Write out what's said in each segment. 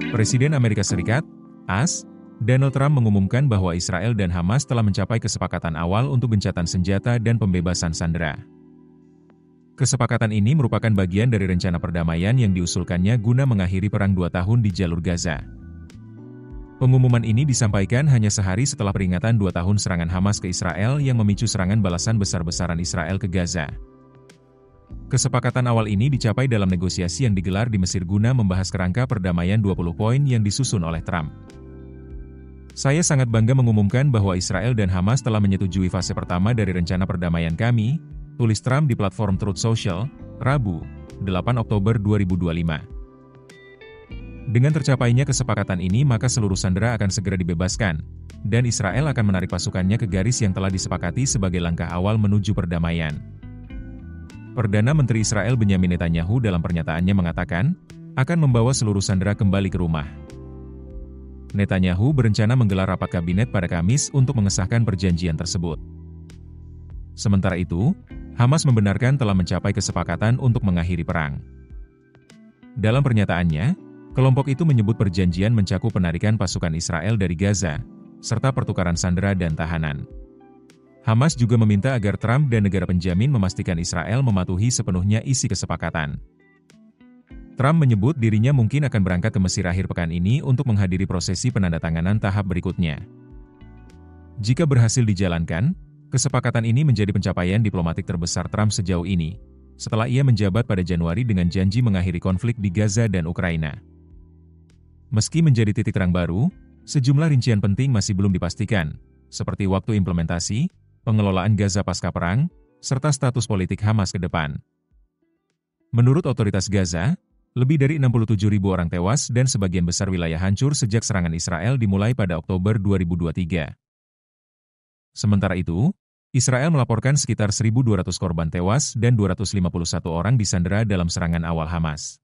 Presiden Amerika Serikat, AS, Donald Trump mengumumkan bahwa Israel dan Hamas telah mencapai kesepakatan awal untuk gencatan senjata dan pembebasan sandera. Kesepakatan ini merupakan bagian dari rencana perdamaian yang diusulkannya guna mengakhiri perang 2 tahun di jalur Gaza. Pengumuman ini disampaikan hanya sehari setelah peringatan 2 tahun serangan Hamas ke Israel yang memicu serangan balasan besar-besaran Israel ke Gaza. Kesepakatan awal ini dicapai dalam negosiasi yang digelar di Mesir guna membahas kerangka perdamaian 20 poin yang disusun oleh Trump. Saya sangat bangga mengumumkan bahwa Israel dan Hamas telah menyetujui fase pertama dari rencana perdamaian kami, tulis Trump di platform Truth Social, Rabu, 8 Oktober 2025. Dengan tercapainya kesepakatan ini maka seluruh sandera akan segera dibebaskan, dan Israel akan menarik pasukannya ke garis yang telah disepakati sebagai langkah awal menuju perdamaian. Perdana Menteri Israel Benyamin Netanyahu dalam pernyataannya mengatakan, akan membawa seluruh sandera kembali ke rumah. Netanyahu berencana menggelar rapat kabinet pada Kamis untuk mengesahkan perjanjian tersebut. Sementara itu, Hamas membenarkan telah mencapai kesepakatan untuk mengakhiri perang. Dalam pernyataannya, kelompok itu menyebut perjanjian mencakup penarikan pasukan Israel dari Gaza, serta pertukaran sandera dan tahanan. Hamas juga meminta agar Trump dan negara penjamin memastikan Israel mematuhi sepenuhnya isi kesepakatan. Trump menyebut dirinya mungkin akan berangkat ke Mesir akhir pekan ini untuk menghadiri prosesi penandatanganan tahap berikutnya. Jika berhasil dijalankan, kesepakatan ini menjadi pencapaian diplomatik terbesar Trump sejauh ini, setelah ia menjabat pada Januari dengan janji mengakhiri konflik di Gaza dan Ukraina. Meski menjadi titik terang baru, sejumlah rincian penting masih belum dipastikan, seperti waktu implementasi, pengelolaan Gaza pasca perang, serta status politik Hamas ke depan. Menurut otoritas Gaza, lebih dari 67.000 orang tewas dan sebagian besar wilayah hancur sejak serangan Israel dimulai pada Oktober 2023. Sementara itu, Israel melaporkan sekitar 1.200 korban tewas dan 251 orang disandera dalam serangan awal Hamas.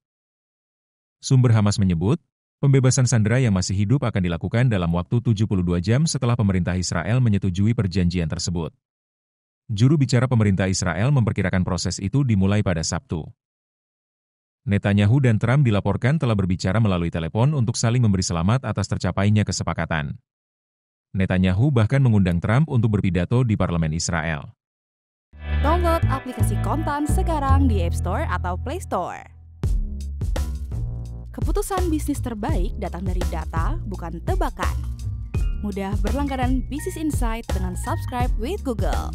Sumber Hamas menyebut, pembebasan sandera yang masih hidup akan dilakukan dalam waktu 72 jam setelah pemerintah Israel menyetujui perjanjian tersebut. Juru bicara pemerintah Israel memperkirakan proses itu dimulai pada Sabtu. Netanyahu dan Trump dilaporkan telah berbicara melalui telepon untuk saling memberi selamat atas tercapainya kesepakatan. Netanyahu bahkan mengundang Trump untuk berpidato di parlemen Israel. Download aplikasi Kontan sekarang di App Store atau Play Store. Keputusan bisnis terbaik datang dari data, bukan tebakan. Mudah berlangganan Business Insight dengan subscribe with Google.